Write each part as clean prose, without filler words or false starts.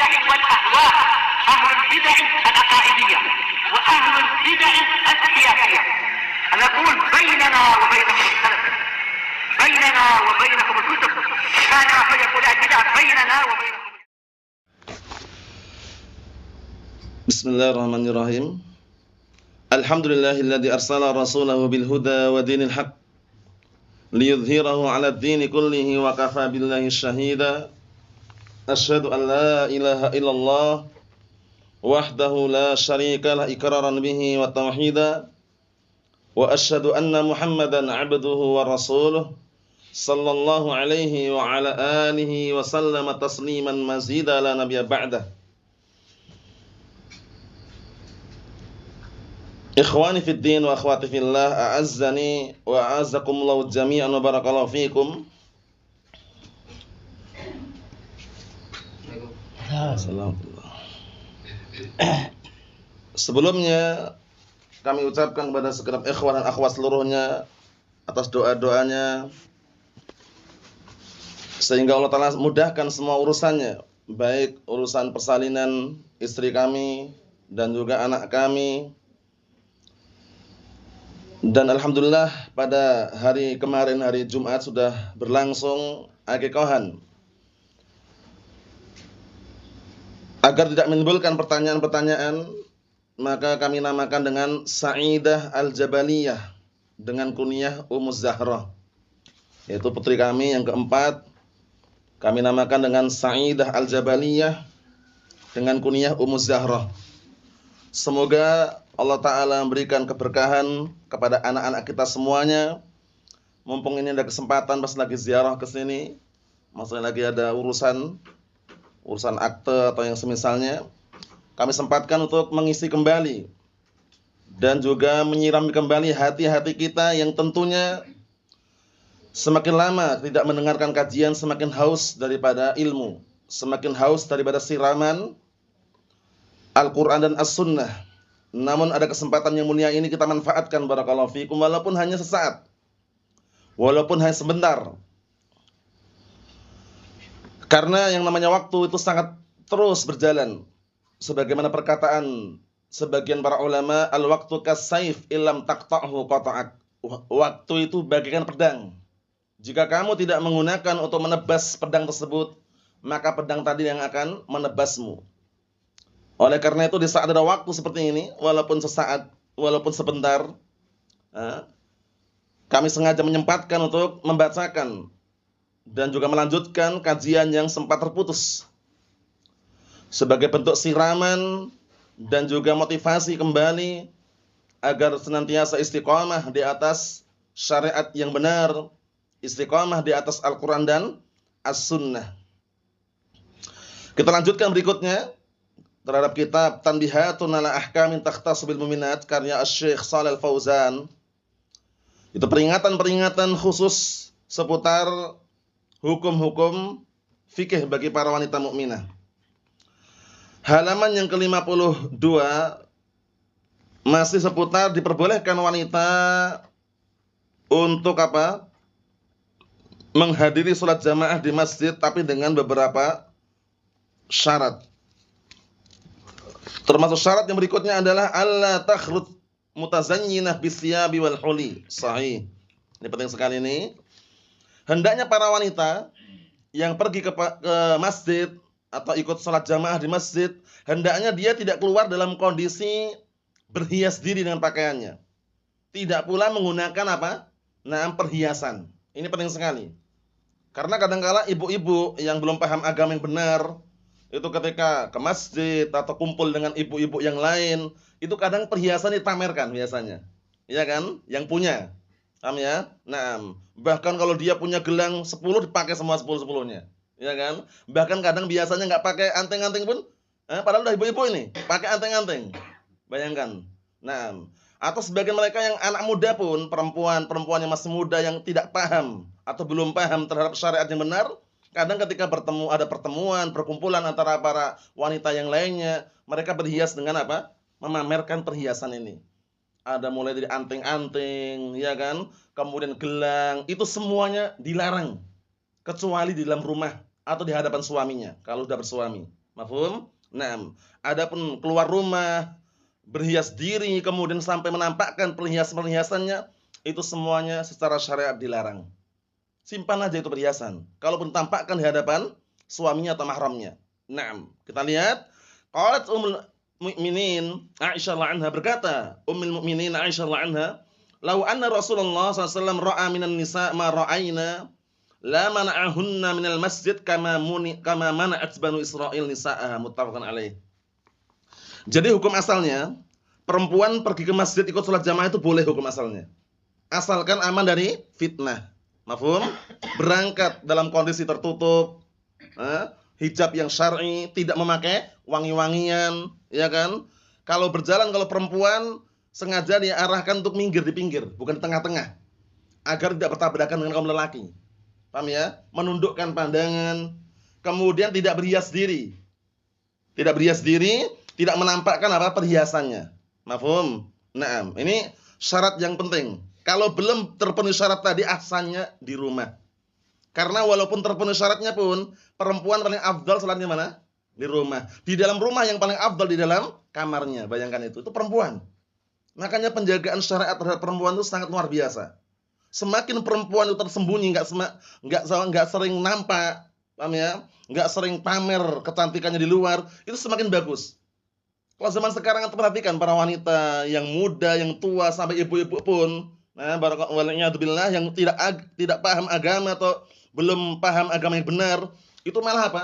البدع والأهواء، أهل البدع العقائدية وأهل البدع السياسية. نقول بيننا وبينكم السلف، بيننا وبينكم الكتب، كان فيقول البدع بيننا وبينكم. Bismillahirrahmanirrahim. Alhamdulillahilladzi arsala rasulahu bil huda wa dinil haq liyudhhirahu 'alad dini kullihi wa kafa billahi syahida. Asyhadu an la ilaha illallah wahdahu la syarika lah iqraran bihi wa tauhida. Wa asyhadu anna Muhammadan 'abduhu wa rasuluh sallallahu alaihi wa ala alihi wa sallama tasliman mazida la nabiyya ba'dah. Ikhwani fid din wa akhwati fillah, a'azzani wa a'azzakumullahu jami'an wa barakallahu fikum. Assalamualaikum. Sebelumnya kami ucapkan kepada segenap ikhwan dan akhwat seluruhnya atas doa-doanya sehingga Allah Ta'ala mudahkan semua urusannya, baik urusan persalinan istri kami dan juga anak kami. Dan alhamdulillah pada hari kemarin, hari Jumat, sudah berlangsung akikahan. Agar tidak menimbulkan pertanyaan-pertanyaan, maka kami namakan dengan Sa'idah Al-Jabaliyah dengan kunyah Ummu Zahrah, yaitu putri kami yang keempat. Kami namakan dengan Sa'idah Al-Jabaliyah dengan kunyah Ummu Zahrah. Semoga Allah Ta'ala memberikan keberkahan kepada anak-anak kita semuanya. Mumpung ini ada kesempatan pas lagi ziarah ke sini, maksudnya lagi ada urusan akte atau yang semisalnya, kami sempatkan untuk mengisi kembali dan juga menyiram kembali hati-hati kita yang tentunya semakin lama tidak mendengarkan kajian, semakin haus daripada ilmu, semakin haus daripada siraman Al-Quran dan As-Sunnah. Namun ada kesempatan yang mulia ini kita manfaatkan, barakallahu fikum, walaupun hanya sesaat, walaupun hanya sebentar. Karena yang namanya waktu itu sangat terus berjalan. Sebagaimana perkataan sebagian para ulama, al-waqtu kas-saif illam taqta'hu qata'ak. Waktu itu bagaikan pedang. Jika kamu tidak menggunakan untuk menebas pedang tersebut, maka pedang tadi yang akan menebasmu. Oleh karena itu di saat ada waktu seperti ini, walaupun sesaat, walaupun sebentar, kami sengaja menyempatkan untuk membacakan dan juga melanjutkan kajian yang sempat terputus sebagai bentuk siraman dan juga motivasi kembali agar senantiasa istiqamah di atas syariat yang benar, istiqamah di atas Al-Quran dan As-Sunnah. Kita lanjutkan berikutnya terhadap kitab Tanbihatun ala Ahkamin Takhtassu bil Mu'minat karya Asy-Syaikh Shalal Fauzan. Itu peringatan-peringatan khusus seputar hukum-hukum fikih bagi para wanita mukminah. Halaman yang ke-52 masih seputar diperbolehkan wanita untuk apa? Menghadiri salat jamaah di masjid, tapi dengan beberapa syarat. Termasuk syarat yang berikutnya adalah alla takhruj mutazayyinah bisyabi wal huli. Sahih. Ini penting sekali ini. Hendaknya para wanita yang pergi ke masjid atau ikut salat jamaah di masjid, hendaknya dia tidak keluar dalam kondisi berhias diri dengan pakaiannya. Tidak pula menggunakan apa? Perhiasan. Ini penting sekali. Karena kadang-kala ibu-ibu yang belum paham agama yang benar, itu ketika ke masjid atau kumpul dengan ibu-ibu yang lain, itu kadang perhiasan dipamerkan biasanya. Iya kan? Yang punya. Paham ya? Nah, bahkan kalau dia punya gelang 10 dipakai semua 10-10-nya. Iya kan? Bahkan kadang biasanya enggak pakai anting-anting pun, padahal udah ibu-ibu ini, pakai anting-anting. Bayangkan. Nah, atau sebagian mereka yang anak muda pun, perempuan yang masih muda yang tidak paham atau belum paham terhadap syariat yang benar, kadang ketika ada pertemuan, perkumpulan antara para wanita yang lainnya, mereka berhias dengan apa? Memamerkan perhiasan ini. Ada mulai dari anting-anting, ya kan? Kemudian gelang, itu semuanya dilarang. Kecuali di dalam rumah atau di hadapan suaminya, kalau sudah bersuami. Mafhum? Nah, adapun keluar rumah, berhias diri, kemudian sampai menampakkan perhiasan-perhiasannya, itu semuanya secara syariat dilarang. Simpan aja itu perhiasan. Kalaupun tampakkan di hadapan suaminya atau mahramnya. Naam, kita lihat qalat ummul mukminin Aisyah radhiyallahu anha berkata, Ummul mukminin Aisyah radhiyallahu anha, "Lau anna Rasulullah SAW ra'a minan nisa ma ra'aina la mana'ahunna minal masjid kama mana'at Banu Israil nisa'aha." Muttafaqun alaih. Jadi hukum asalnya perempuan pergi ke masjid ikut sholat jamaah itu boleh hukum asalnya. Asalkan aman dari fitnah. Mafhum? Berangkat dalam kondisi tertutup, hijab yang syar'i, tidak memakai wangi-wangian, ya kan? Kalau berjalan, kalau perempuan sengaja diarahkan untuk minggir di pinggir, bukan di tengah-tengah, agar tidak bertabrakan dengan kaum lelaki. Paham ya? Menundukkan pandangan, kemudian tidak berhias diri. Tidak berhias diri, tidak menampakkan apa perhiasannya. Mafhum? Naam, ini syarat yang penting. Kalau belum terpenuhi syarat tadi, ahsannya di rumah. Karena walaupun terpenuhi syaratnya pun, perempuan paling afdal salatnya mana? Di rumah. Di dalam rumah yang paling afdal di dalam kamarnya. Bayangkan itu perempuan. Makanya penjagaan syariat terhadap perempuan itu sangat luar biasa. Semakin perempuan itu tersembunyi, enggak sering nampak, paham ya? Enggak sering pamer kecantikannya di luar, itu semakin bagus. Kalau zaman sekarang perhatikan para wanita yang muda, yang tua, sampai ibu-ibu pun, nah, barakallahu yang tidak paham agama atau belum paham agama yang benar, itu malah apa?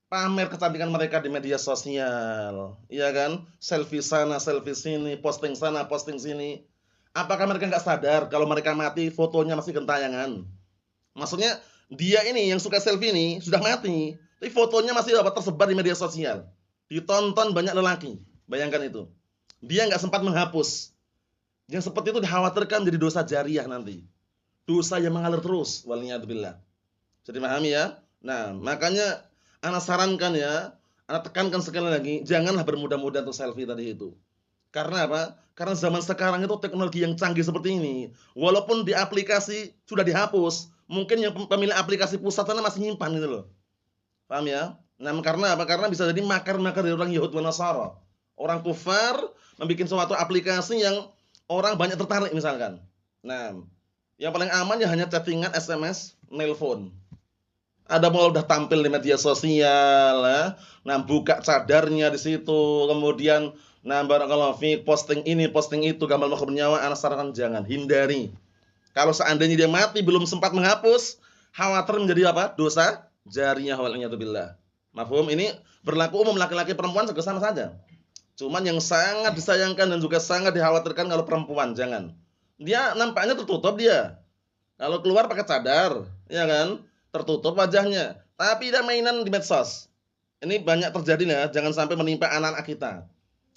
Pamer kecantikan mereka di media sosial, iya kan? Selfie sana, selfie sini, posting sana, posting sini. Apakah mereka nggak sadar kalau mereka mati fotonya masih gentayangan? Maksudnya dia ini yang suka selfie ini sudah mati, tapi fotonya masih dapat tersebar di media sosial, ditonton banyak lelaki. Bayangkan itu. Dia nggak sempat menghapus. Yang seperti itu dikhawatirkan menjadi dosa jariah nanti. Dosa yang mengalir terus. Waliyadzubillah. Jadi pahami ya. Nah, makanya ana sarankan ya, ana tekankan sekali lagi, janganlah bermudah-mudah untuk selfie tadi itu. Karena apa? Karena zaman sekarang itu teknologi yang canggih seperti ini. Walaupun di aplikasi sudah dihapus, mungkin yang pemilik aplikasi pusat sana masih nyimpan gitu loh. Paham ya? Nah, karena apa? Karena bisa jadi makar-makar dari orang Yahudi dan Nasara. Orang kufar membuat suatu aplikasi yang orang banyak tertarik misalkan. Nah, yang paling aman ya hanya chattingan, SMS, nelpon. Ada mau udah tampil di media sosial, ya. Nah, buka cadarnya di situ, kemudian nah barakallahu fi posting ini, posting itu, gambar makhluk bernyawa, ana sarankan jangan, hindari. Kalau seandainya dia mati belum sempat menghapus, khawatir menjadi apa? Dosa jariyah wal iyadu billah. Mafhum? Ini berlaku umum laki-laki perempuan sama saja. Cuman yang sangat disayangkan dan juga sangat dikhawatirkan kalau perempuan, jangan. Dia nampaknya tertutup dia. Kalau keluar pakai cadar, ya kan? Tertutup wajahnya. Tapi dia mainan di medsos. Ini banyak terjadi ya, jangan sampai menimpa anak-anak kita.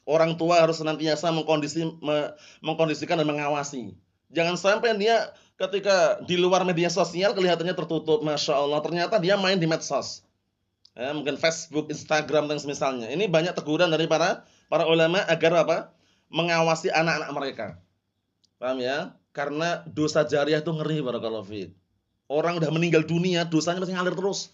Orang tua harus senantiasa mengkondisikan dan mengawasi. Jangan sampai dia ketika di luar media sosial kelihatannya tertutup, Masya Allah. Ternyata dia main di medsos. Ya, mungkin Facebook, Instagram dan semisalnya. Ini banyak teguran dari para ulama agar apa? Mengawasi anak-anak mereka. Paham ya? Karena dosa jariah itu ngeri barakallahu fiik. Orang udah meninggal dunia, dosanya masih ngalir terus.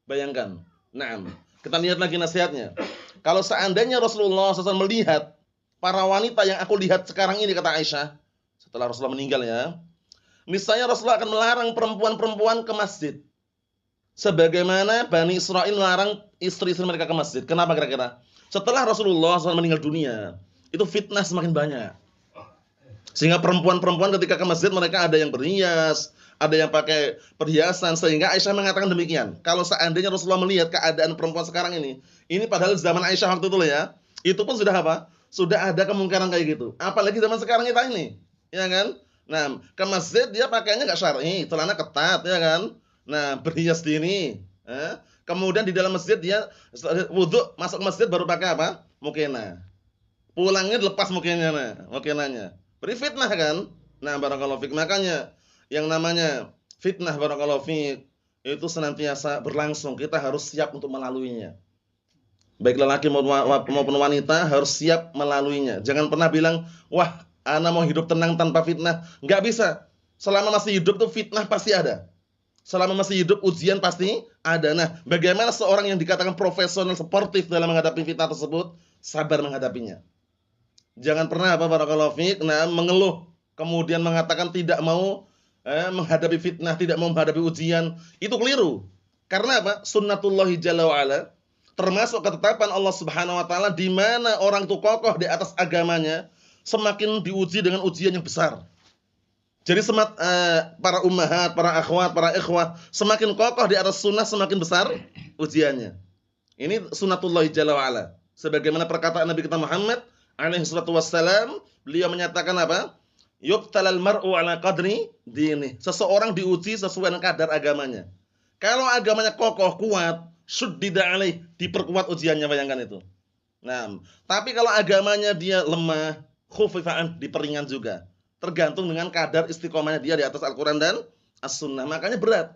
Bayangkan. Nah, kita lihat lagi nasihatnya. Kalau seandainya Rasulullah SAW melihat para wanita yang aku lihat sekarang ini, kata Aisyah, setelah Rasulullah meninggal ya, misalnya Rasulullah akan melarang perempuan-perempuan ke masjid. Sebagaimana Bani Israil melarang istri-istri mereka ke masjid. Kenapa kira-kira? Setelah Rasulullah SAW meninggal dunia, itu fitnah semakin banyak. Sehingga perempuan-perempuan ketika ke masjid mereka ada yang berhias, ada yang pakai perhiasan. Sehingga Aisyah mengatakan demikian. Kalau seandainya Rasulullah melihat keadaan perempuan sekarang ini padahal zaman Aisyah waktu itu ya, itu pun sudah apa? Sudah ada kemungkinan kayak gitu. Apalagi zaman sekarang kita ini, ya kan? Nah, ke masjid dia pakainya nggak syar'i, celana ketat, ya kan? Nah, berhias diri. Kemudian di dalam masjid dia wudhu, masuk masjid baru pakai apa? Mukena. Pulangnya dilepas mukenanya. Beri fitnah kan? Nah, barakallahu fiik. Makanya yang namanya fitnah barakallahu fiik itu senantiasa berlangsung. Kita harus siap untuk melaluinya. Baik lelaki maupun wanita harus siap melaluinya. Jangan pernah bilang, "Wah, ana mau hidup tenang tanpa fitnah." Enggak bisa. Selama masih hidup tuh fitnah pasti ada. Selama masih hidup ujian pasti ada. Nah, bagaimana seorang yang dikatakan profesional sportif dalam menghadapi fitnah tersebut? Sabar menghadapinya. Jangan pernah barakallahu fiik, mengeluh kemudian mengatakan tidak mau menghadapi fitnah, tidak mau menghadapi ujian. Itu keliru. Karena apa? Sunnatullah jalla wa ala, termasuk ketetapan Allah Subhanahu wa taala, di mana orang itu kokoh di atas agamanya, semakin diuji dengan ujian yang besar. Jadi para ummahat, para akhwat, para ikhwah, semakin kokoh di atas sunnah semakin besar ujiannya. Ini sunnatullah jalla wa ala. Sebagaimana perkataan Nabi kita Muhammad alaihi salatu wassalam, beliau menyatakan apa? Yubtalal mar'u ala qadri dini. Seseorang diuji sesuai dengan kadar agamanya. Kalau agamanya kokoh, kuat, syuddida alaih, diperkuat ujiannya, bayangkan itu. Nah, tapi kalau agamanya dia lemah, khufifa'an, diperingan juga. Tergantung dengan kadar istiqomahnya dia di atas Al-Quran dan As-Sunnah. Makanya berat.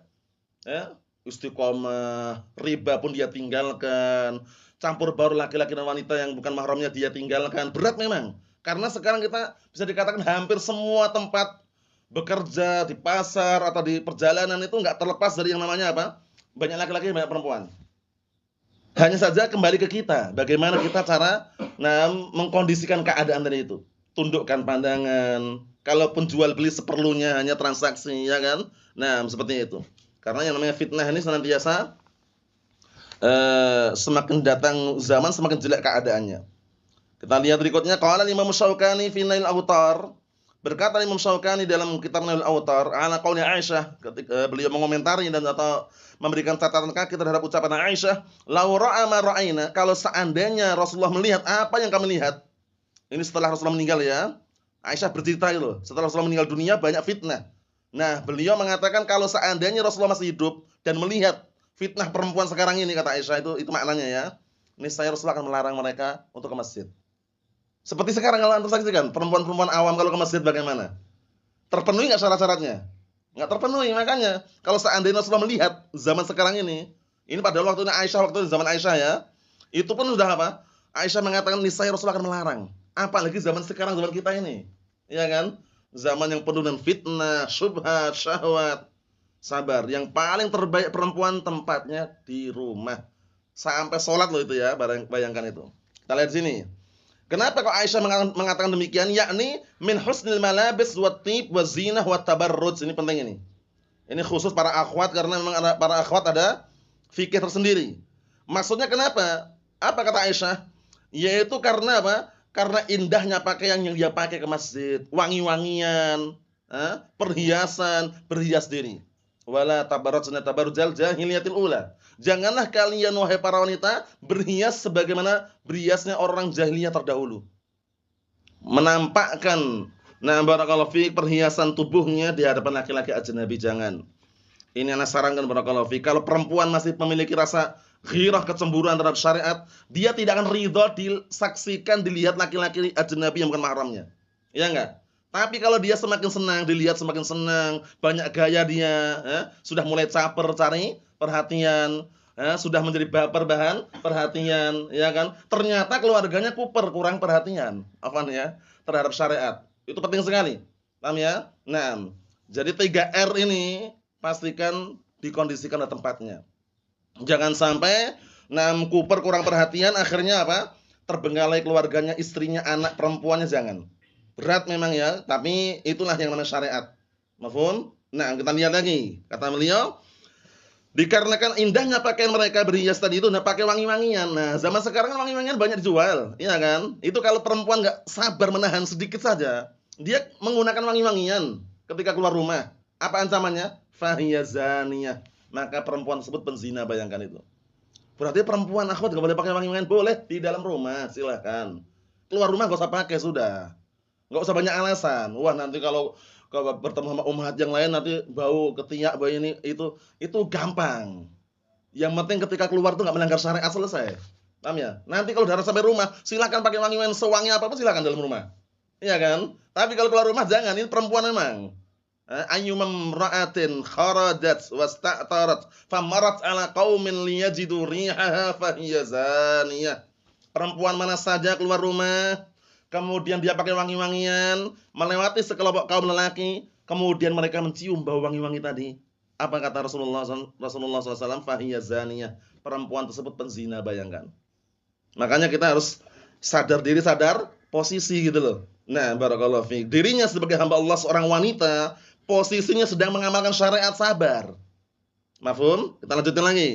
Ya, istiqomah, riba pun dia tinggalkan, campur baur laki-laki dan wanita yang bukan mahramnya dia tinggalkan. Berat memang. Karena sekarang kita bisa dikatakan hampir semua tempat bekerja, di pasar atau di perjalanan itu nggak terlepas dari yang namanya apa? Banyak laki-laki, banyak perempuan. Hanya saja kembali ke kita, bagaimana kita cara mengkondisikan keadaan tadi itu. Tundukkan pandangan, kalaupun jual beli seperlunya, hanya transaksi, ya kan? Nah, seperti itu. Karena yang namanya fitnah ini senantiasa semakin datang zaman semakin jelek keadaannya. Kita lihat berikutnya, qala Imam Syaukani fi Nail Awtar. Berkata Imam Syaukani dalam kitab Nail Awtar, ala qauli Aisyah, ketika beliau mengomentari dan atau memberikan catatan kaki terhadap ucapan Aisyah, "Lau ra'a ma ra'aina", kalau seandainya Rasulullah melihat apa yang kami lihat. Ini setelah Rasulullah meninggal ya. Aisyah bercerita itu, setelah Rasulullah meninggal dunia banyak fitnah. Nah, beliau mengatakan kalau seandainya Rasulullah masih hidup dan melihat fitnah perempuan sekarang ini, kata Aisyah, itu maknanya ya. Niscaya Rasulullah akan melarang mereka untuk ke masjid. Seperti sekarang kalau antum saksikan, perempuan-perempuan awam kalau ke masjid bagaimana? Terpenuhi enggak syarat-syaratnya? Enggak terpenuhi, makanya kalau seandainya Rasulullah melihat zaman sekarang ini padahal waktu zaman Aisyah ya, itu pun sudah apa? Aisyah mengatakan niscaya Rasulullah akan melarang. Apalagi zaman sekarang, zaman kita ini. Ya kan? Zaman yang penuh dengan fitnah, syubhat, syahwat. Sabar, yang paling terbaik perempuan tempatnya di rumah. Sampai sholat loh itu ya, bayangkan itu. Kita lihat sini. Kenapa kok Aisyah mengatakan demikian? Yakni min husnil malabis wa tib wa zinah wa tabarruj. Ini penting ini. Ini khusus para akhwat, karena memang para akhwat ada fikih tersendiri. Maksudnya kenapa? Apa kata Aisyah? Yaitu karena apa? Karena indahnya pakaian yang dia pakai ke masjid, wangi-wangian, perhiasan, berhias diri. Wala tabarrujna tabarrujal jahiliyatil ula. Janganlah kalian wahai para wanita berhias sebagaimana berhiasnya orang jahiliyah terdahulu. Menampakkan barakallahu fi perhiasan tubuhnya di hadapan laki-laki ajnabi, jangan. Ini anak sarankan barakallahu fi, kalau perempuan masih memiliki rasa ghirah, kecemburuan terhadap syariat, dia tidak akan ridha disaksikan dilihat laki-laki ajnabi yang bukan mahramnya. Ya enggak? Tapi kalau dia semakin senang dilihat, semakin senang, banyak gaya dia, sudah mulai caper cari perhatian, sudah menjadi baper bahan perhatian, ya kan? Ternyata keluarganya kuper, kurang perhatian, terhadap syariat. Itu penting sekali. Paham ya? Nah, jadi 3R ini pastikan dikondisikan di tempatnya. Jangan sampai kuper, kurang perhatian, akhirnya apa? Terbengkalai keluarganya, istrinya, anak perempuannya, jangan. Berat memang ya, tapi itulah yang namanya syariat. Mafhum? Nah, kita lihat lagi. Kata beliau, dikarenakan indahnya pakaian mereka berhias tadi itu, pakai wangi-wangian. Nah, zaman sekarang kan wangi-wangian banyak dijual, iya kan? Itu kalau perempuan enggak sabar menahan sedikit saja, dia menggunakan wangi-wangian ketika keluar rumah. Apa ancamannya? Fahiya zaniyah. Maka perempuan tersebut penzina, bayangkan itu. Berarti perempuan akhwat enggak boleh pakai wangi-wangian? Boleh di dalam rumah, silakan. Keluar rumah enggak usah pakai, sudah. Enggak usah banyak alasan. Wah, nanti kalau bertemu sama ummahat yang lain nanti bau ketiak, bau ini itu gampang. Yang penting ketika keluar tuh enggak melanggar syariat, selesai. Paham ya? Nanti kalau udah sampai rumah, silakan pakai wangi-wangian sewangi apapun, silakan dalam rumah. Iya kan? Tapi kalau keluar rumah jangan, ini perempuan memang. Ayyumam ra'atin kharajat wasta'tarat famarat ala qaumin liyajidu rihaha fahiya zaniyah. Perempuan mana saja keluar rumah, kemudian dia pakai wangi-wangian, melewati sekelompok kaum lelaki, kemudian mereka mencium bau wangi-wangi tadi. Apa kata Rasulullah SAW? Fahiya zaniyah. Perempuan tersebut penzina, bayangkan. Makanya kita harus sadar diri, sadar posisi gitu loh. Nah, barakallahu fiik. Dirinya sebagai hamba Allah seorang wanita, posisinya sedang mengamalkan syariat, sabar. Mafhum? Kita lanjutin lagi.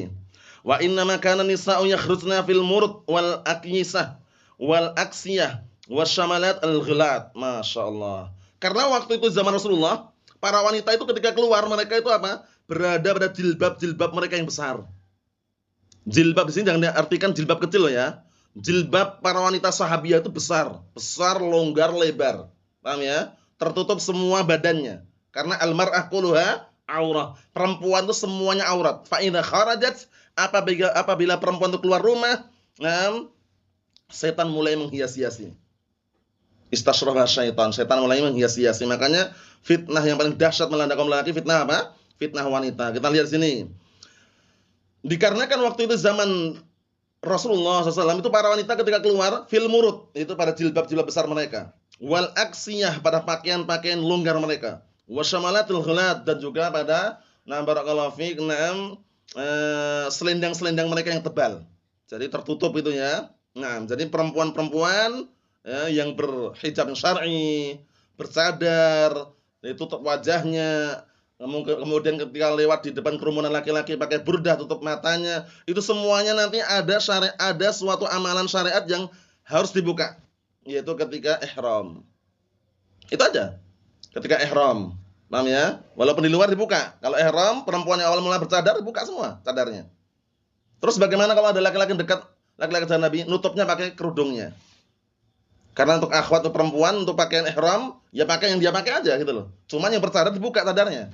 Wa inna ma kana nisa'u yakhrujna fil murud wal aqyisah wal aksiyah wasyamalat al-ghilat. Masyaallah. Karena waktu itu zaman Rasulullah, para wanita itu ketika keluar mereka itu apa? Berada pada jilbab-jilbab mereka yang besar. Jilbab di sini jangan diartikan jilbab kecil loh ya. Jilbab para wanita sahabiah itu besar, besar, longgar, lebar. Paham ya? Tertutup semua badannya. Karena al-mar'ah kulluha aurah. Perempuan itu semuanya aurat. Fa idza kharajat, apabila perempuan itu keluar rumah, setan mulai menghias-hiasi. Istasyrafah syaitan, setan mulai menghias-hiasi. Makanya fitnah yang paling dahsyat melanda kaum lelaki, fitnah apa? Fitnah wanita. Kita lihat sini. Dikarenakan waktu itu zaman Rasulullah SAW itu para wanita ketika keluar fil murud, itu pada jilbab-jilbab besar mereka. Wal aksiyah, pada pakaian-pakaian longgar mereka. Wasyamalatul ghilat, dan juga pada barakallahu fiik, selendang-selendang mereka yang tebal. Jadi tertutup itu ya. Nah, jadi perempuan-perempuan yang berhijab yang syar'i, bercadar, tutup wajahnya, kemudian ketika lewat di depan kerumunan laki-laki pakai burdah tutup matanya, itu semuanya nanti ada syariat, ada suatu amalan syariat yang harus dibuka, yaitu ketika ihram. Itu aja. Ketika ihram. Paham ya? Walaupun di luar dibuka. Kalau ihram, perempuan yang awal mula bercadar dibuka semua cadarnya. Terus bagaimana kalau ada laki-laki dekat, laki-laki dengan Nabi, nutupnya pakai kerudungnya. Karena untuk akhwat atau perempuan untuk pakaian ihram, ya pakai yang dia pakai aja gitu loh. Cuman yang bercadar dibuka cadarnya.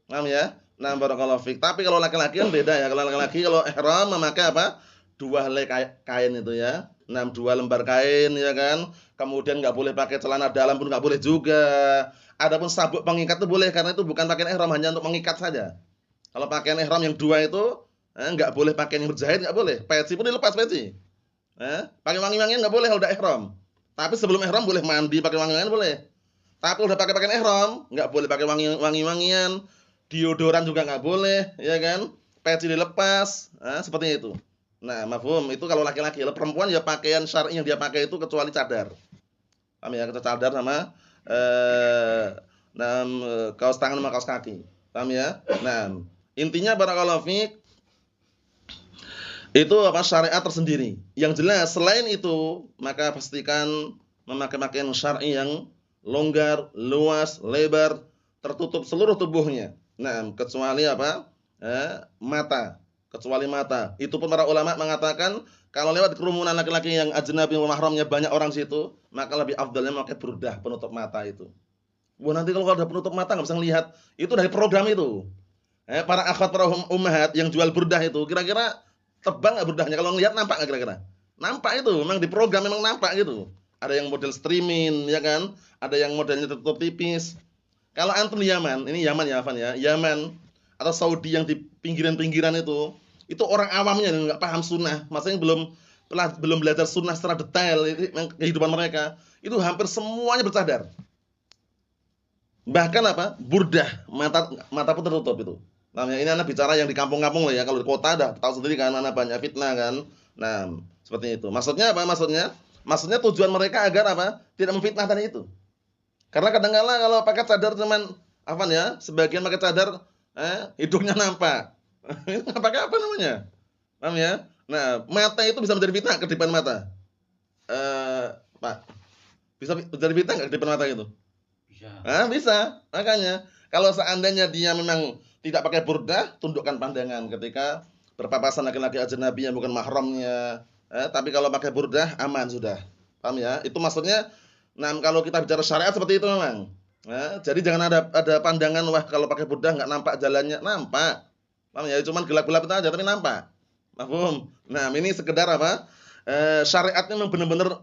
Paham ya? Nah, barakallahu fiik. Tapi kalau laki-laki kan beda ya. Kalau laki-laki kalau ihram memakai apa? 2 helai kain itu ya. 2 lembar kain ya kan. Kemudian enggak boleh pakai celana dalam pun enggak boleh juga. Adapun sabuk pengikat itu boleh karena itu bukan pakaian ihram, hanya untuk mengikat saja. Kalau pakaian ihram yang 2 itu enggak boleh pakaian yang berjahit, enggak boleh. Peci pun dilepas peci. Pakai wangi-wangian enggak boleh kalau udah ihram. Tapi sebelum ihram boleh mandi pakai wangi-wangian boleh. Tapi udah pakai pakaian ihram, enggak boleh pakai wangi-wangian, deodoran juga enggak boleh, ya kan? Peci dilepas, seperti itu. Nah, mafhum, itu kalau laki-laki. Kalau perempuan ya pakaian syar'i yang dia pakai itu kecuali cadar. Paham ya? Cadar sama kaos tangan sama kaos kaki. Paham ya? Nah, intinya barakallahu fiik, itu apa? Syariat tersendiri. Yang jelas selain itu, maka pastikan memakai pakaian syar'i yang longgar, luas, lebar, tertutup seluruh tubuhnya. Nah, kecuali apa? Mata. Kecuali mata. Itu pun para ulama mengatakan kalau lewat kerumunan laki-laki yang ajnabi mahramnya banyak orang situ, maka lebih afdalnya memakai burdah penutup mata itu. Wah, nanti kalau ada penutup mata enggak bisa ngelihat. Itu dari program itu. Para akhwat, para ummahat yang jual burdah itu, kira-kira tebal enggak burdahnya? Kalau ngelihat nampak enggak kira-kira? Nampak itu, memang di program memang nampak gitu. Ada yang model streaming, ya kan? Ada yang modelnya tertutup tipis. Kalau antum di Yaman, ini Yaman ya, Afan ya. Yaman atau Saudi yang di pinggiran-pinggiran itu orang awamnya yang enggak paham sunnah, maksudnya belum belajar sunnah secara detail kehidupan mereka, itu hampir semuanya bercadar. Bahkan apa? Burdah, mata pun tertutup itu. Namanya ini anak bicara yang di kampung-kampung lah ya. Kalau di kota dah tahu sendiri kan, anak banyak fitnah kan. Nah, seperti itu. Maksudnya apa? Maksudnya tujuan mereka agar apa? Tidak memfitnah tadi itu. Karena kadang-kala kalau pakai cadar cuman apa ya? Sebagian pakai cadar hidungnya nampak. Pakai apa namanya? Paham ya? Nah, mata itu bisa menjadi fitnah, kedipan mata. Pak. Bisa menjadi fitnah enggak kedipan mata itu? Bisa. Bisa. Makanya kalau seandainya dia memang tidak pakai burdah, tundukkan pandangan ketika berpapasan laki-laki ajnabi yang bukan mahramnya. Tapi kalau pakai burdah aman sudah. Paham ya? Itu maksudnya kalau kita bicara syariat seperti itu memang. Jadi jangan ada pandangan wah kalau pakai burdah enggak nampak jalannya. Nampak. Paham ya? Cuman gelap-gelap itu aja tapi nampak. Mafhum? Nah, ini sekedar apa? Syariatnya memang benar-benar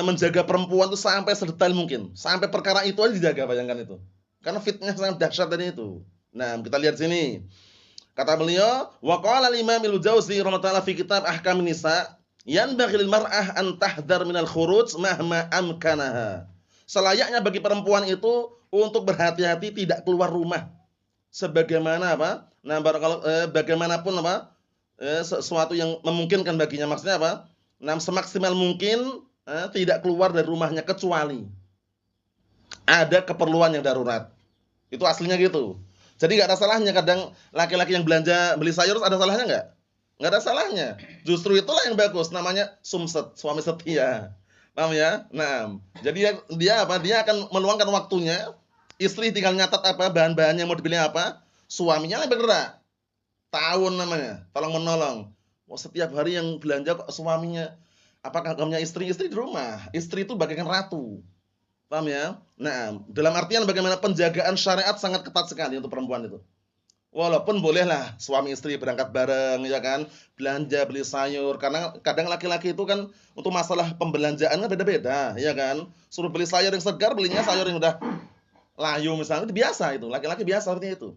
menjaga perempuan itu sampai sedetail mungkin. Sampai perkara itu aja dijaga, bayangkan itu. Karena fitnah sangat dahsyat tadi itu. Nah, kita lihat sini. Kata beliau, wa qala al-Imam al-Jauzi rahimahullah fi kitab Ahkamun Nisa, yanbaghi lil mar'ah an tahdhar minal khuruj mahma amkanaha. Selayaknya bagi perempuan itu untuk berhati-hati tidak keluar rumah sebagaimana apa? Nah, bagaimanapun apa? Sesuatu yang memungkinkan baginya. Maksudnya apa? Nah, semaksimal mungkin tidak keluar dari rumahnya kecuali ada keperluan yang darurat. Itu aslinya gitu. Jadi nggak ada salahnya kadang laki-laki yang belanja beli sayur ada salahnya nggak? Nggak ada salahnya. Justru itulah yang bagus namanya sumset, suami setia. Paham ya? Nah, jadi dia apa? Dia akan meluangkan waktunya. Istri tinggal nyatat apa bahan-bahannya mau dibeli apa. Suaminya yang bergerak. Tahun namanya, tolong menolong. Oh, setiap hari yang belanja kok suaminya. Apakah kamunya istri di rumah? Istri itu bagaikan ratu. Paham ya? Nah, dalam artian bagaimana penjagaan syariat sangat ketat sekali untuk perempuan itu. Walaupun bolehlah suami istri berangkat bareng ya kan, belanja beli sayur karena kadang laki-laki itu kan untuk masalah pembelanjaan kan beda-beda ya kan. Suruh beli sayur yang segar, belinya sayur yang udah layu misalnya itu biasa itu, laki-laki biasa seperti itu.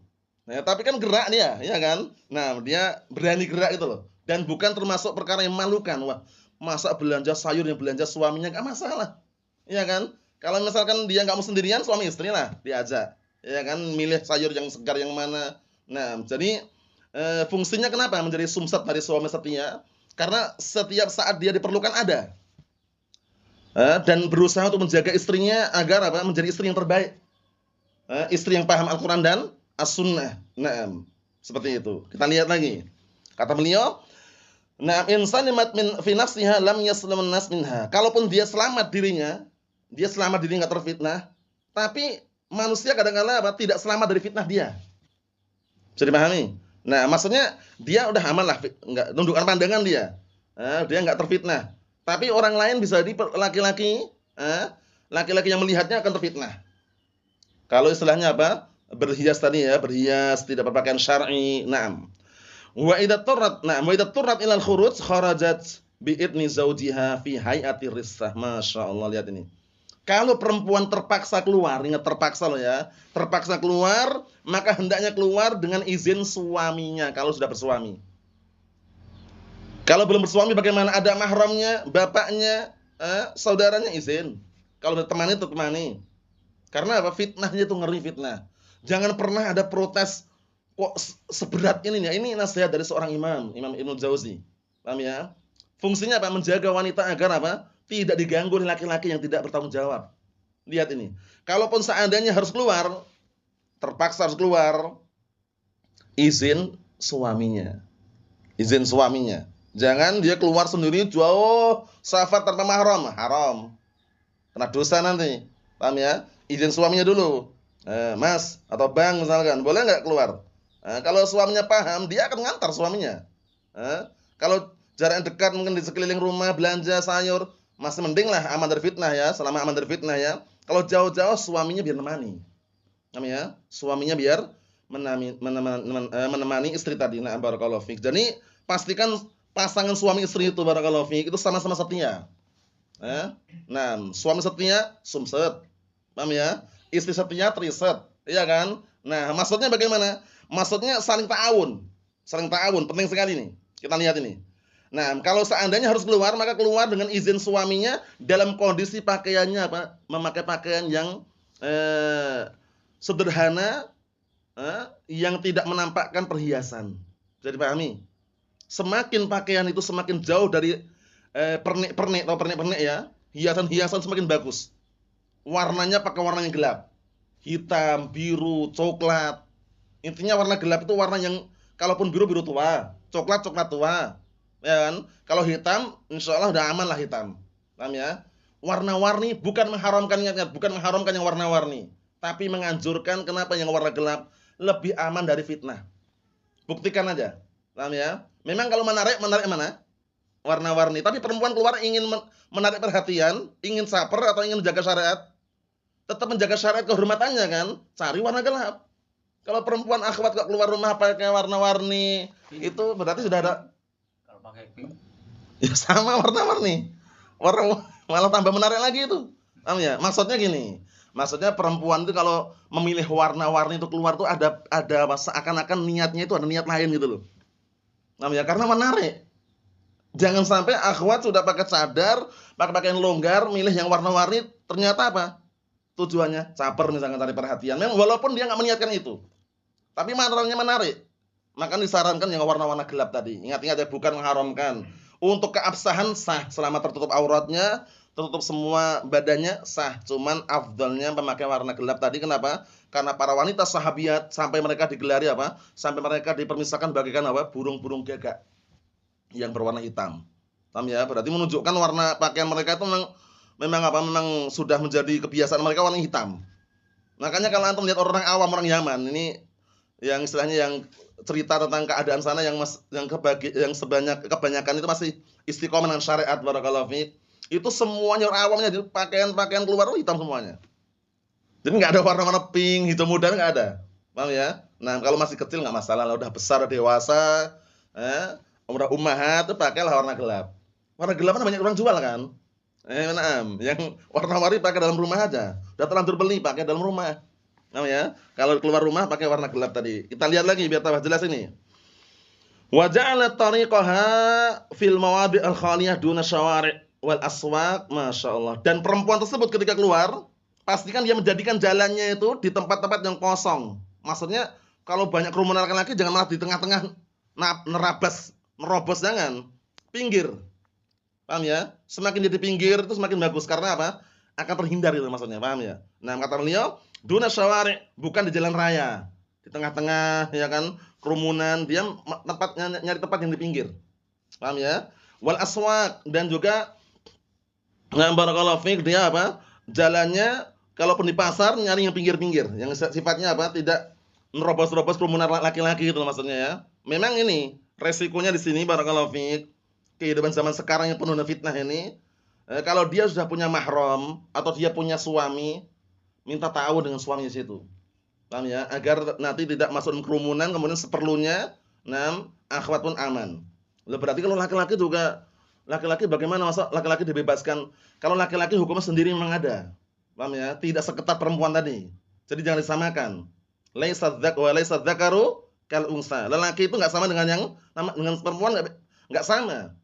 Nah, tapi kan gerak dia, ya kan? Nah, dia berani gerak itu loh. Dan bukan termasuk perkara yang memalukan. Wah, masa belanja sayur yang belanja suaminya enggak masalah. Ya kan? Kalau misalkan dia nggak mau sendirian, suami istri lah diajak. Ya kan, milih sayur yang segar yang mana. Nah, jadi fungsinya kenapa menjadi sumsat dari suami setia? Karena setiap saat dia diperlukan ada. Dan berusaha untuk menjaga istrinya agar apa? Menjadi istri yang terbaik. Istri yang paham Al-Qur'an dan As-Sunnah. Naam. Seperti itu. Kita lihat lagi. Kata beliau, "Na'am insan min fi nafsiha lam yaslam nas minha." Kalaupun dia selamat dirinya, dia selamat diri enggak terfitnah, tapi manusia kadang-kala apa? Tidak selamat dari fitnah dia. Bisa dipahami? Nah, maksudnya dia udah aman lah, enggak nundukkan pandangan dia. Dia enggak terfitnah. Tapi orang lain bisa jadi laki-laki, laki-laki yang melihatnya akan terfitnah. Kalau istilahnya apa? Berhias tadi ya, berhias, tidak berpakaian syar'i. Naam. Wa idza turrat, na'am, wa idza turrat ilal khuruj kharajat bi idni zaujiha fi hay'ati rissah. Masyaallah, lihat ini. Kalau perempuan terpaksa keluar, ingat terpaksa loh ya. Terpaksa keluar, maka hendaknya keluar dengan izin suaminya kalau sudah bersuami. Kalau belum bersuami bagaimana? Ada mahramnya, bapaknya, saudaranya izin. Kalau temani itu temani. Karena apa? Fitnahnya itu ngeri fitnah. Jangan pernah ada protes kok seberat ini ya. Ini nasihat dari seorang imam, Imam Ibnu Jauzi. Paham ya? Fungsinya apa? Menjaga wanita agar apa? Tidak diganggu oleh laki-laki yang tidak bertanggung jawab. Lihat ini. Kalaupun seandainya harus keluar, terpaksa harus keluar, izin suaminya. Izin suaminya. Jangan dia keluar sendiri jauh safar tanpa mahram, haram. Kena dosa nanti. Paham ya? Izin suaminya dulu. Mas atau Bang misalkan, boleh nggak keluar? Kalau suaminya paham, dia akan ngantar suaminya. Kalau jarak dekat mungkin di sekeliling rumah belanja sayur, masih mending lah aman dari fitnah ya, selama aman dari fitnah ya. Kalau jauh-jauh suaminya biar menemani. Paham ya? Suaminya biar menemani istri tadi. Nah, barakallahu fiik. Jadi pastikan pasangan suami istri itu barakallahu fiik itu sama-sama setia. Nah, suami setia sumset. Paham ya? Istri setia triset, iya kan? Nah, maksudnya bagaimana? Maksudnya saling ta'awun. Saling ta'awun, penting sekali nih. Kita lihat ini. Nah, kalau seandainya harus keluar, maka keluar dengan izin suaminya dalam kondisi pakaiannya apa? Memakai pakaian yang sederhana, yang tidak menampakkan perhiasan. Bisa dipahami? Semakin pakaian itu semakin jauh dari pernik-pernik atau pernik-pernik ya, hiasan-hiasan semakin bagus. Warnanya pakai warna yang gelap. Hitam, biru, coklat. Intinya warna gelap itu warna yang kalaupun biru biru tua, coklat coklat tua. Ya kan? Kalau hitam insyaallah udah aman lah hitam. Paham ya? Warna-warni bukan mengharamkan, ingat-ingat, bukan mengharamkan yang warna-warni, tapi menganjurkan kenapa yang warna gelap lebih aman dari fitnah. Buktikan aja. Paham ya? Memang kalau menarik mana? Warna-warni, tapi perempuan keluar ingin menarik perhatian, ingin saper atau ingin menjaga syariat, tetap menjaga syariat kehormatannya kan, cari warna gelap. Kalau perempuan akhwat kok keluar rumah pakai warna-warni, itu berarti sudah ada. Kalau pakai pink, Ya sama warna-warni. Warna malah tambah menarik lagi itu. Paham ya? Maksudnya gini. Maksudnya perempuan itu kalau memilih warna-warni itu keluar tuh ada seakan-akan niatnya itu ada niat lain gitu loh. Paham ya? Karena menarik. Jangan sampai akhwat sudah pakai cadar, pakai pakaian longgar, milih yang warna-warni, ternyata apa? Tujuannya caper misalnya cari perhatian. Memang walaupun dia nggak meniatkan itu. tapi materialnya menarik. Maka disarankan yang warna-warna gelap tadi. Ingat-ingat ya, bukan mengharamkan. Untuk keabsahan sah selama tertutup auratnya, tertutup semua badannya sah. Cuman afdalnya memakai warna gelap tadi. Kenapa? Karena para wanita sahabiat sampai mereka digelari apa? Sampai mereka dipermisalkan bagaikan apa? Burung-burung gagak yang berwarna hitam. Paham ya? Berarti menunjukkan warna pakaian mereka itu memang sudah menjadi kebiasaan mereka warna hitam. Makanya kalau antum lihat orang awam, orang Yaman ini yang istilahnya yang cerita tentang keadaan sana yang kebanyakan itu masih istiqomah dengan syariat, barakallahu fiik. Itu semuanya orang awamnya jadi pakaian-pakaian keluar itu hitam semuanya. Jadi enggak ada warna-warna pink, hijau muda enggak ada. Paham ya? Nah, kalau masih kecil enggak masalah, kalau udah besar, dewasa, udah ummahat itu pakailah warna gelap. Warna gelap kan banyak orang jual kan? Yang warna-warni pakai dalam rumah aja. Udah terlanjur beli pakai dalam rumah. Paham ya? Kalau keluar rumah pakai warna gelap tadi. Kita lihat lagi biar tambah jelas ini. Wa ja'ala tariqaha fil mawadi' al-khaliyah duna syawari' wal aswaq, masyaallah. Dan perempuan tersebut ketika keluar, pastikan dia menjadikan jalannya itu di tempat-tempat yang kosong. Maksudnya kalau banyak kerumunan laki-laki jangan malah di tengah-tengah nerobos jangan. Pinggir. Paham ya? Semakin dia di pinggir itu semakin bagus karena apa? Akan terhindar itu maksudnya, paham ya? Nah, kata beliau, duna syawari', bukan di jalan raya. Di tengah-tengah ya kan, kerumunan, dia nyari tempat yang di pinggir. Paham ya? Wal aswaq, dan juga barakallahu fiik, dia apa? Jalannya kalaupun di pasar nyari yang pinggir-pinggir, yang sifatnya apa? Tidak nerobos-nerobos kerumunan laki-laki gitu maksudnya ya. Memang ini resikonya di sini, barakallahu fiik. Kehidupan zaman sekarang yang penuh dengan fitnah ini, kalau dia sudah punya mahram atau dia punya suami, minta tahu dengan suaminya situ. Paham ya? Agar nanti tidak masuk kerumunan, kemudian seperlunya akhwat pun aman. Berarti kalau laki-laki juga, laki-laki bagaimana masa laki-laki dibebaskan? Kalau laki-laki hukumnya sendiri memang ada. Paham ya? Tidak seketat perempuan tadi. Jadi jangan disamakan. Laisa dzakaru kal unsa. Lelaki itu enggak sama dengan perempuan, enggak sama.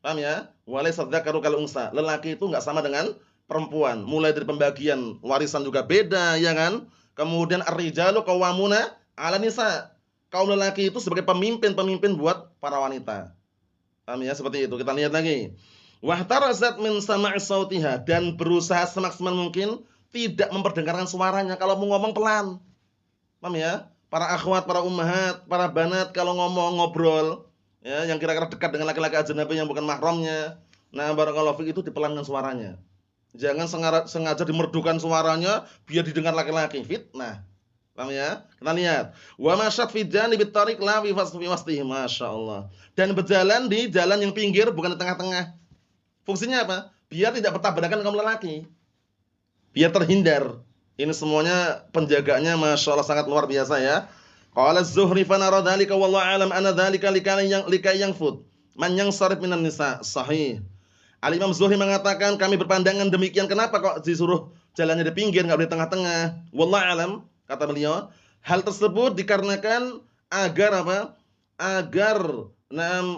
Paham ya? Walaysa dzakaru kal unsa. Lelaki itu enggak sama dengan perempuan. Mulai dari pembagian warisan juga beda, ya kan? Kemudian ar-rijalu qawwamuna 'ala nisa. Kaum lelaki itu sebagai pemimpin buat para wanita. Paham ya? Seperti itu. Kita lihat lagi. Wahtarazat min sama'i sautiha, dan berusaha semaksimal mungkin tidak memperdengarkan suaranya kalau mau ngomong pelan. Paham ya? Para akhwat, para ummahat, para banat kalau ngomong ngobrol ya, yang kira-kira dekat dengan laki-laki ajnabi yang bukan mahramnya. Nah, barakallahu fiik, itu dipelankan suaranya. Jangan sengaja dimerdukan suaranya biar didengar laki-laki, fitnah. Paham ya? Kita lihat. Wa masyat fi janibit tariq la fi wasfihi, masyaallah. Dan berjalan di jalan yang pinggir bukan di tengah-tengah. Fungsinya apa? Biar tidak bertabrakan kaum lelaki. Biar terhindar. Ini semuanya penjagaannya masyaallah sangat luar biasa ya. Qala az-Zuhri fa nara dzalika wallahu a'lam anna dzalika likay yanfud man yansarif minan nisa, sahih. Al-Imam Zuhri mengatakan kami berpandangan demikian, kenapa kok disuruh jalannya di pinggir enggak di tengah-tengah? Wallahu a'lam, kata beliau, hal tersebut dikarenakan agar apa? Agar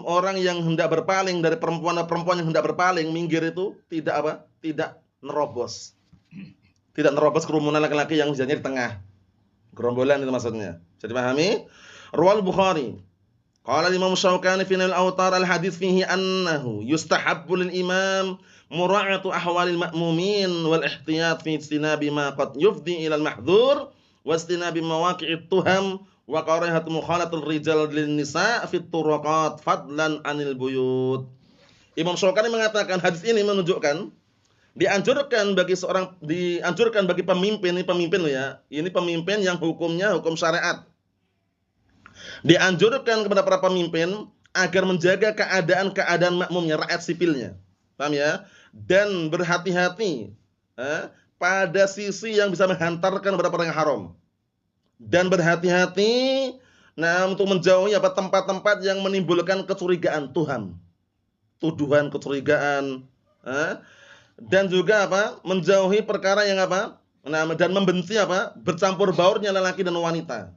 orang yang hendak berpaling dari perempuan yang hendak berpaling minggir itu tidak apa? Tidak nerobos. Tidak nerobos kerumunan laki-laki yang jalannya di tengah. Gerombolan itu maksudnya. Jadi pahami? Rawal Bukhari. Qala Imam Syaukani fi al-Awtar al-hadits fihi annahu yustahabbu lil imam mura'atu ahwalil ma'mumin wal ihtiyat fi istinabi ma qad yufdi ila al-mahdhur wa istinabi mawaqi'it tuham wa karahatu mukhalatul rijal lin nisa fi turaqat fadlan anil buyut. Imam Syaukani mengatakan hadis ini menunjukkan dianjurkan bagi pemimpin, ini pemimpin loh ya. Ini pemimpin yang hukumnya hukum syariat. Dianjurkan kepada para pemimpin agar menjaga keadaan makmumnya, rakyat sipilnya. Paham ya? Dan berhati-hati pada sisi yang bisa menghantarkan kepada perkara yang haram. Dan berhati-hati untuk menjauhi tempat-tempat yang menimbulkan kecurigaan, tuduhan kecurigaan, dan juga menjauhi perkara yang dan membenci bercampur baurnya lelaki dan wanita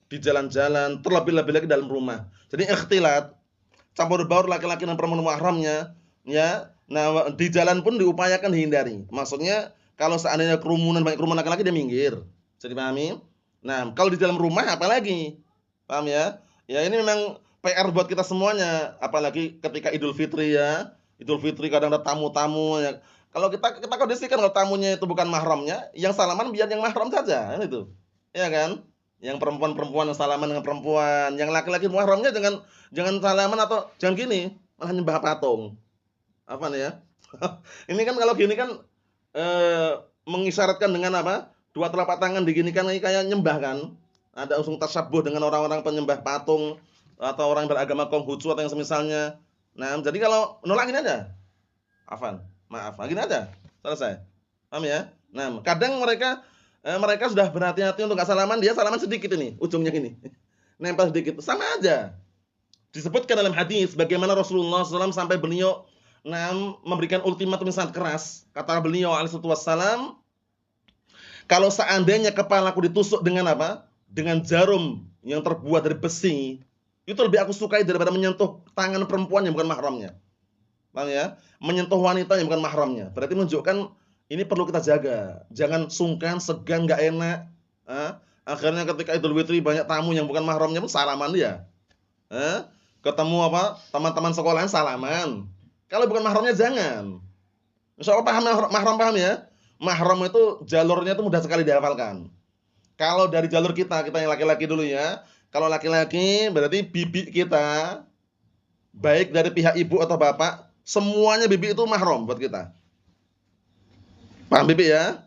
di jalan-jalan, terlebih-lebih lagi dalam rumah. Jadi ikhtilat, campur baur laki-laki dan perempuan mahramnya ya. Nah, di jalan pun diupayakan dihindari. Maksudnya kalau seandainya banyak kerumunan laki-laki, dia minggir. Jadi pahami? Nah, kalau di dalam rumah apalagi? Paham ya? Ya ini memang PR buat kita semuanya, apalagi ketika Idul Fitri ya. Idul Fitri kadang ada tamu-tamu ya. Kalau kita kondisikan kalau tamunya itu bukan mahramnya, yang salaman biar yang mahram saja, kan itu. Iya kan? Yang perempuan-perempuan yang salaman dengan perempuan, yang laki-laki mahramnya jangan jangan salaman atau jangan gini, malah nyembah patung. Apa nih ya? Ini kan kalau gini kan mengisyaratkan dengan apa? Dua telapak tangan diginikan kayak nyembah kan. Ada unsur tasabuh dengan orang-orang penyembah patung atau orang yang beragama Konghucu atau yang semisalnya. Nah, jadi kalau menolak gini aja. Afan, maaf. Nah, gini aja. Selesai. Paham ya? Nah, kadang mereka sudah berhati-hati untuk enggak salaman, dia salaman sedikit ini, ujungnya gini. Nempel sedikit. Sama aja. Disebutkan dalam hadis bagaimana Rasulullah SAW sampai beliau memberikan ultimatum yang sangat keras. Kata beliau alaihi wassalam, kalau seandainya kepalaku ditusuk dengan apa? Dengan jarum yang terbuat dari besi, itu lebih aku sukai daripada menyentuh tangan perempuan yang bukan mahramnya. Paham ya? Menyentuh wanita yang bukan mahramnya. Berarti menunjukkan ini perlu kita jaga. Jangan sungkan, segan, enggak enak. Akhirnya ketika Idul Fitri banyak tamu yang bukan mahramnya pun salaman dia. Ketemu apa? Teman-teman sekolahan salaman. Kalau bukan mahramnya jangan. Insyaallah paham mahram, paham ya? Mahram itu jalurnya itu mudah sekali dihafalkan. Kalau dari jalur kita yang laki-laki dulu ya. Kalau laki-laki berarti bibi kita, baik dari pihak ibu atau bapak, semuanya bibi itu mahram buat kita. Paham bibi ya?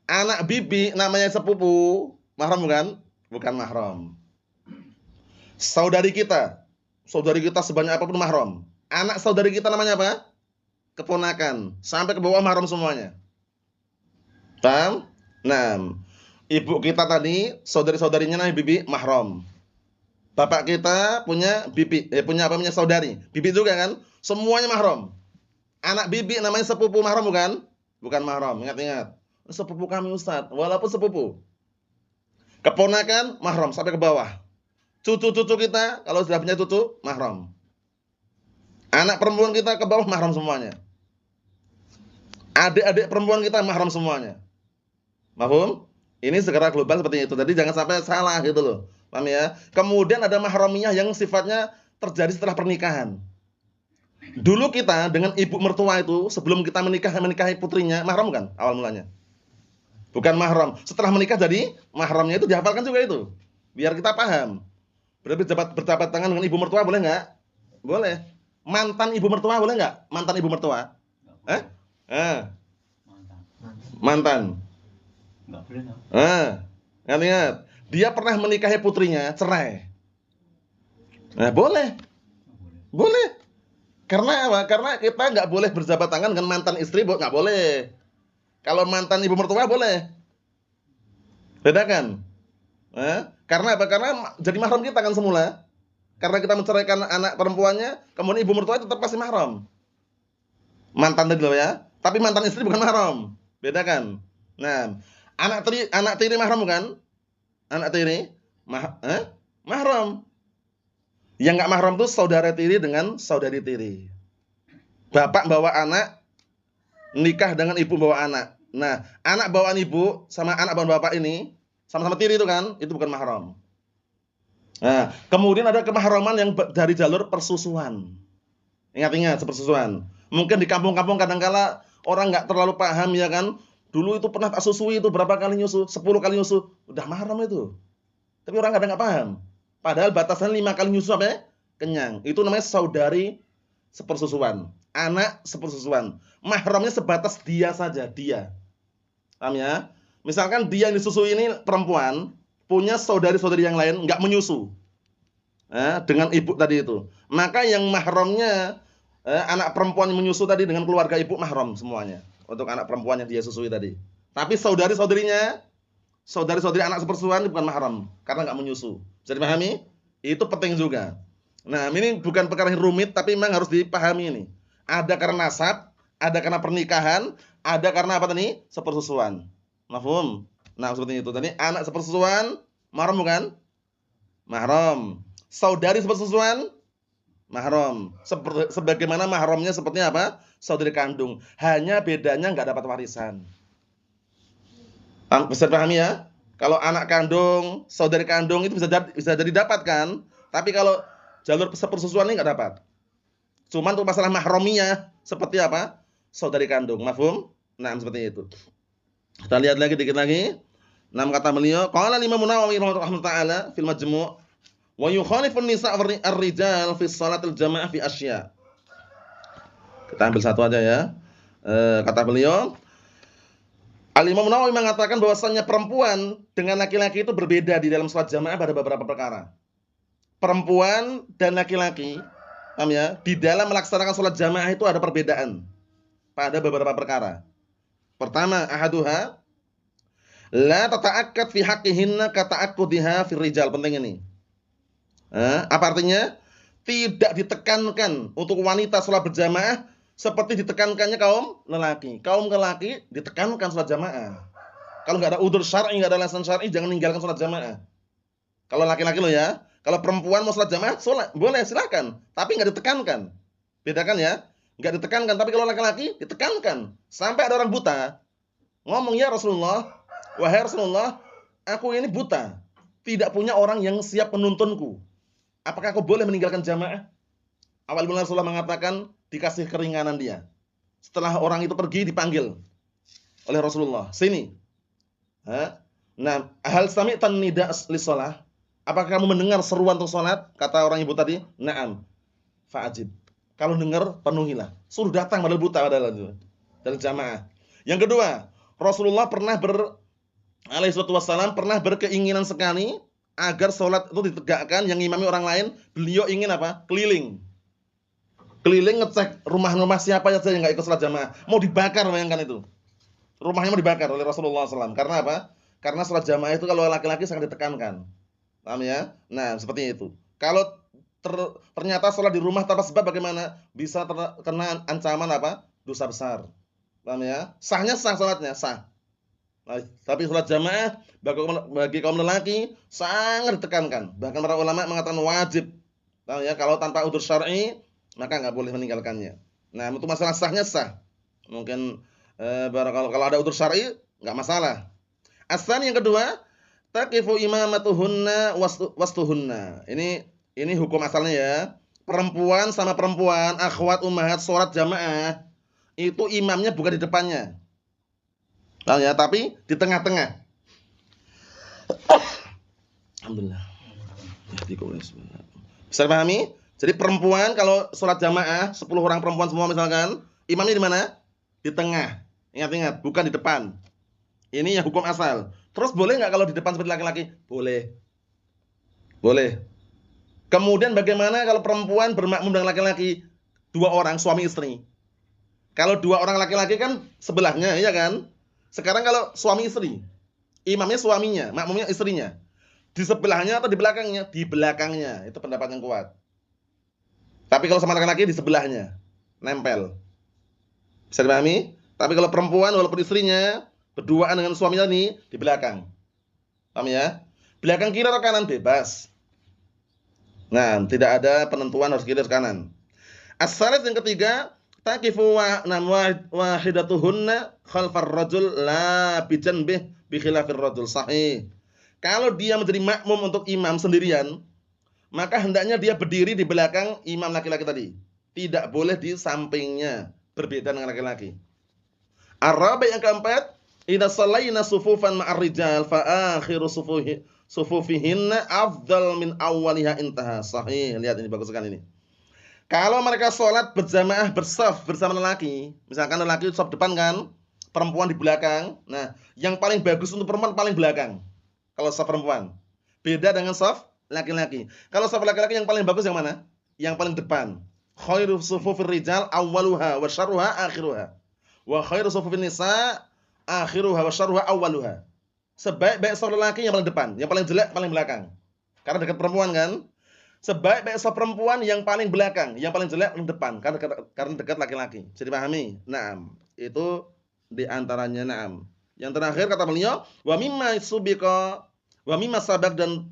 Anak bibi namanya sepupu, mahram bukan? Bukan mahram. Saudari kita sebanyak apapun mahram. Anak saudari kita namanya apa? Keponakan. Sampai ke bawah mahram semuanya. Paham? Nah, ibu kita tadi, saudari-saudarinya namanya bibi, mahram. Bapak kita punya bibi, punya saudari, bibi juga kan? Semuanya mahram. Anak bibi namanya sepupu, mahram bukan? Bukan mahram, ingat-ingat. Sepupu kami Ustaz, walaupun sepupu. Keponakan mahram sampai ke bawah. Cucu-cucu kita kalau sudah punya cucu mahram. Anak perempuan kita ke bawah mahram semuanya. Adik-adik perempuan kita mahram semuanya. Mahfum? Ini secara global seperti itu. Jadi jangan sampai salah gitu loh. Paham ya? Kemudian ada mahramiyah yang sifatnya terjadi setelah pernikahan. Dulu kita dengan ibu mertua itu sebelum kita menikahi putrinya mahram kan awal mulanya? Bukan mahram. Setelah menikah jadi mahramnya itu dihafalkan juga itu. Biar kita paham. Berarti berjabat tangan dengan ibu mertua boleh enggak? Boleh. Mantan ibu mertua boleh enggak? Mantan ibu mertua? Mantan. Enggak boleh. Ingat. Dia pernah menikahi putrinya, cerai. Nah, boleh. Boleh. Karena apa? Karena kita enggak boleh berjabat tangan dengan mantan istri, enggak boleh. Kalau mantan ibu mertua boleh. Bedakan. Karena apa? Karena jadi mahram kita kan semula. Karena kita menceraikan anak perempuannya, kemudian ibu mertua tetap pasti mahram. Mantan tadi loh ya. Tapi mantan istri bukan mahram. Bedakan. Nah, anak tiri mahram bukan? Anak tiri mahram. Yang enggak mahram itu saudara tiri dengan saudari tiri. Bapak bawa anak, nikah dengan ibu bawa anak. Nah, anak bawaan ibu sama anak bawaan bapak ini sama-sama tiri itu kan, itu bukan mahram. Nah, kemudian ada kemahraman yang dari jalur persusuan. Ingat-ingat, persusuan. Mungkin di kampung-kampung kadangkala orang enggak terlalu paham ya kan. Dulu itu pernah tak susui itu berapa kali nyusu? 10 kali nyusu. Udah mahram itu. Tapi orang kadang enggak paham. Padahal batasan 5 kali nyusu sampai kenyang. Itu namanya saudari sepersusuan. Anak sepersusuan. Mahramnya sebatas dia saja, dia. Paham ya? Misalkan dia yang disusui ini perempuan, punya saudari-saudari yang lain enggak menyusu. Dengan ibu tadi itu. Maka yang mahramnya anak perempuan yang menyusu tadi dengan keluarga ibu mahram semuanya. Untuk anak perempuan yang dia susui tadi. Tapi saudari-saudarinya, saudari-saudari anak sepersusuan bukan mahram karena enggak menyusu. Bisa dipahami? Itu penting juga. Nah, ini bukan perkara yang rumit tapi memang harus dipahami ini. Ada karena nasab, ada karena pernikahan, ada karena apa tadi? Sepersusuan. Mafhum? Nah, seperti itu. Tadi anak sepersusuan mahram bukan? Mahram. Saudari sepersusuan mahram. Sebagaimana mahramnya seperti apa? Saudari kandung. Hanya bedanya enggak dapat warisan. Bisa dipahami ya? Kalau anak kandung, saudari kandung itu bisa jadi dapat kan? Tapi kalau jalur sepersusuan ini nggak dapat. Cuman untuk masalah mahromiyah seperti apa? Saudari kandung. Mafhum? Nah, seperti itu. Kita lihat lagi dikit lagi. Nah, kata beliau, qala Imam Nawawi rahimahullah taala fil Majmu' wa yukhalifun nisa' ar-rijal fi shalatil jamaah fi asya'. Kita ambil satu aja ya. Kata beliau, Al-Imam Nawawi mengatakan bahwasannya perempuan dengan laki-laki itu berbeda di dalam salat jamaah pada beberapa perkara. Perempuan dan laki-laki, paham ya? Di dalam melaksanakan salat jamaah itu ada perbedaan pada beberapa perkara. Pertama, ahaduha la tata'akkad fi haqqihinna ka ta'akkudiha fi rijal. Penting ini. Apa artinya? Tidak ditekankan untuk wanita salat berjamaah seperti ditekankannya kaum lelaki. Kaum lelaki ditekankan salat jamaah. Kalau nggak ada udzur syar'i, nggak ada alasan syar'i, jangan meninggalkan salat jamaah. Kalau laki-laki lo ya. Kalau perempuan mau salat jamaah, boleh silakan, tapi nggak ditekankan. Bedakan ya. Nggak ditekankan, tapi kalau laki-laki ditekankan. Sampai ada orang buta ngomong, "Ya Rasulullah, wahai Rasulullah, aku ini buta, tidak punya orang yang siap menuntunku. Apakah aku boleh meninggalkan jamaah?" Awal mula Rasulullah mengatakan dikasih keringanan dia. Setelah orang itu pergi dipanggil oleh Rasulullah, "Sini." Nah, hal sami'tan nida' lis-shalah? Apakah kamu mendengar seruan untuk salat? Kata orang ibu tadi, "Na'am." Fa'ajib. Kalau dengar penuhilah. Suruh datang padahal buta padahal dalam jamaah. Yang kedua, Rasulullah alaihi wassalam pernah berkeinginan sekali agar salat itu ditegakkan, yang imami orang lain. Beliau ingin apa? Keliling ngecek rumah-rumah siapa saja yang enggak ikut salat jamaah. Mau dibakar, bayangkan itu. Rumahnya mau dibakar oleh Rasulullah SAW. Karena apa? Karena salat jamaah itu kalau laki-laki sangat ditekankan. Paham ya? Nah, seperti itu. Kalau ternyata salat di rumah tanpa sebab bagaimana? Bisa terkena ancaman apa? Dosa besar. Paham ya? Sahnya sah salatnya, sah. Nah, tapi salat jamaah bagi kaum lelaki sangat ditekankan. Bahkan para ulama mengatakan wajib. Paham ya? Kalau tanpa udzur syar'i, maka enggak boleh meninggalkannya. Nah, untuk masalah sahnya sah. Mungkin kalau ada udzur syar'i enggak masalah. Yang kedua, taqifu imamatuhunna wastuhunna. Ini hukum asalnya ya. Perempuan sama perempuan, akhwat ummahat salat jamaah, itu imamnya bukan di depannya. Paham ya? Tapi di tengah-tengah. Alhamdulillah. Bisa dipahami? Jadi perempuan kalau salat jamaah 10 orang perempuan semua misalkan, imamnya di mana? Di tengah. Ingat-ingat, bukan di depan. Ini yang hukum asal. Terus boleh nggak kalau di depan seperti laki-laki? Boleh. Boleh. Kemudian bagaimana kalau perempuan bermakmum dengan laki-laki? 2 orang suami istri. Kalau 2 orang laki-laki kan sebelahnya, iya kan? Sekarang kalau suami istri, imamnya suaminya, makmumnya istrinya. Di sebelahnya atau di belakangnya? Di belakangnya. Itu pendapat yang kuat. Tapi kalau sama laki-laki di sebelahnya, nempel. Bisa dipahami? Tapi kalau perempuan walaupun istrinya berduaan dengan suaminya nih di belakang. Paham ya? Belakang kiri atau kanan bebas. Nah, tidak ada penentuan harus kiri atau kanan. As-salis yang ketiga, taqifu wahidatuhunna khalfar rajul la bijanbih bi khilafir rajul. Sahih. Kalau dia menjadi makmum untuk imam sendirian, maka hendaknya dia berdiri di belakang imam laki-laki tadi. Tidak boleh di sampingnya, berbeda dengan laki-laki. Ar-rabi' yang keempat, idza shallaina sufufan ma'ar rijal fa akhiru sufufihinna afdal min awwaliha intaha. Sahih. Lihat ini bagus sekali ini. Kalau mereka sholat berjamaah bersaf bersama lelaki, misalkan lelaki saf depan kan, perempuan di belakang. Nah, yang paling bagus untuk perempuan paling belakang. Kalau saf perempuan. Beda dengan saf laki-laki. Kalau saf laki-laki yang paling bagus yang mana? Yang paling depan. Khairu sufufir rijal awwaluha wa syarruha akhiruha. Wa khairu sufufin nisa akhiruha wa syarruha awwaluha. Sebaik-baik saf lelaki yang paling depan, yang paling jelek paling belakang. Karena dekat perempuan kan? Sebaik-baik saf perempuan yang paling belakang, yang paling jelek paling depan, karena dekat laki-laki. Bisa dipahami? Naam. Itu di antaranya naam. Yang terakhir kata beliau, wa mimma subiqa wa mimma sabaq, dan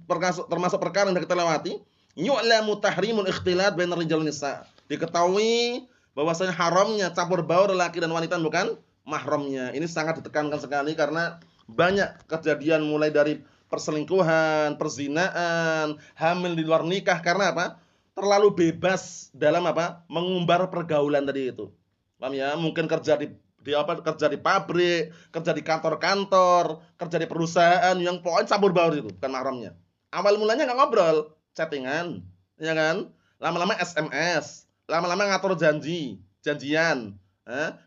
termasuk perkara yang kita lewati, yu'lamu tahrimul ikhtilat bainar rijal nisa. Diketahui bahwasanya haramnya campur baur lelaki dan wanita bukan mahramnya. Ini sangat ditekankan sekali karena Banyak kejadian mulai dari perselingkuhan, perzinaan, hamil di luar nikah karena apa? Terlalu bebas dalam apa? Mengumbar pergaulan tadi itu. Paham ya? Mungkin kerja di apa? Kerja di pabrik, kerja di kantor-kantor, kerja di perusahaan yang pokoknya campur baur itu, bukan mahramnya. Awal mulanya nggak ngobrol, chattingan, ya kan? Lama-lama SMS, lama-lama ngatur janjian.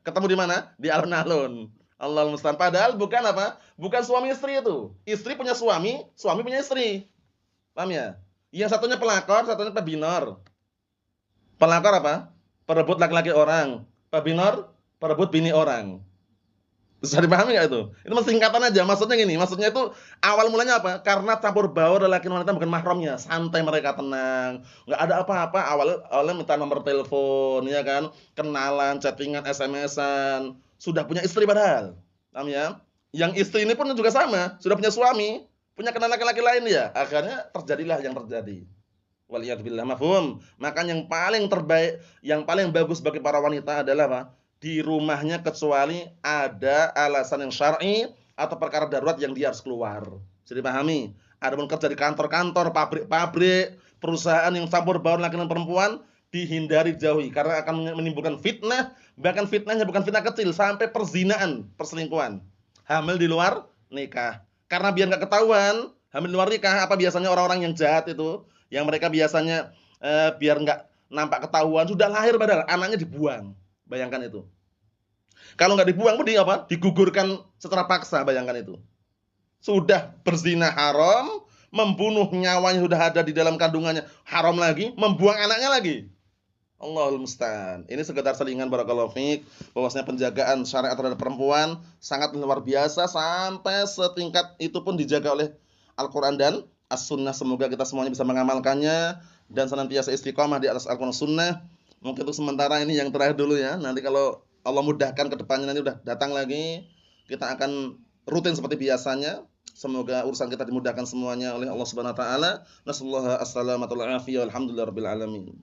Ketemu di mana? Di alun-alun. Allahul musta'an. Padahal bukan apa? Bukan suami istri itu. Istri punya suami, suami punya istri. Paham ya? Yang satunya pelakor, satunya pebinor. Pelakor apa? Perebut laki-laki orang. Pebinor, perebut bini orang. Bisa dipahami nggak itu? Itu masih singkatan aja. Maksudnya gini, maksudnya itu awal mulanya apa? Karena campur baur laki wanita bukan mahramnya, santai mereka tenang, nggak ada apa-apa. Awalnya minta nomor telepon, ya kan? Kenalan, chattingan, SMS-an. Sudah punya istri padahal, paham ya? Yang istri ini pun juga sama, sudah punya suami, punya kenalan laki-laki lain ya. Akhirnya terjadilah yang terjadi. Waliyadzubillah, mafhum. Maka yang paling terbaik, yang paling bagus bagi para wanita adalah apa? Di rumahnya kecuali ada alasan yang syar'i atau perkara darurat yang dia harus keluar. Bisa dipahami? Adapun kerja di kantor-kantor, pabrik-pabrik, perusahaan yang campur baur laki dan perempuan dihindari, jauhi karena akan menimbulkan fitnah, bahkan fitnahnya bukan fitnah kecil sampai perzinaan, perselingkuhan. Hamil di luar nikah. Karena biar nggak ketahuan, hamil di luar nikah apa biasanya orang-orang yang jahat itu, yang mereka biasanya biar nggak nampak ketahuan sudah lahir padahal anaknya dibuang. Bayangkan itu. Kalau nggak dibuang pun apa? Digugurkan secara paksa, bayangkan itu. Sudah berzina haram, membunuh nyawanya sudah ada di dalam kandungannya haram lagi, membuang anaknya lagi. Allahul musta'an. Ini sekedar selingan barakallahu fiik bahwasanya penjagaan syariat terhadap perempuan sangat luar biasa sampai setingkat itu pun dijaga oleh Al-Qur'an dan As-Sunnah. Semoga kita semuanya bisa mengamalkannya dan senantiasa istiqomah di atas Al-Qur'an Sunnah. Mungkin untuk sementara ini yang terakhir dulu ya. Nanti kalau Allah mudahkan ke depannya nanti udah datang lagi, kita akan rutin seperti biasanya. Semoga urusan kita dimudahkan semuanya oleh Allah Subhanahu wa taala. Nasallahu as-salamata wal afiyah walhamdulillahirabbil alamin.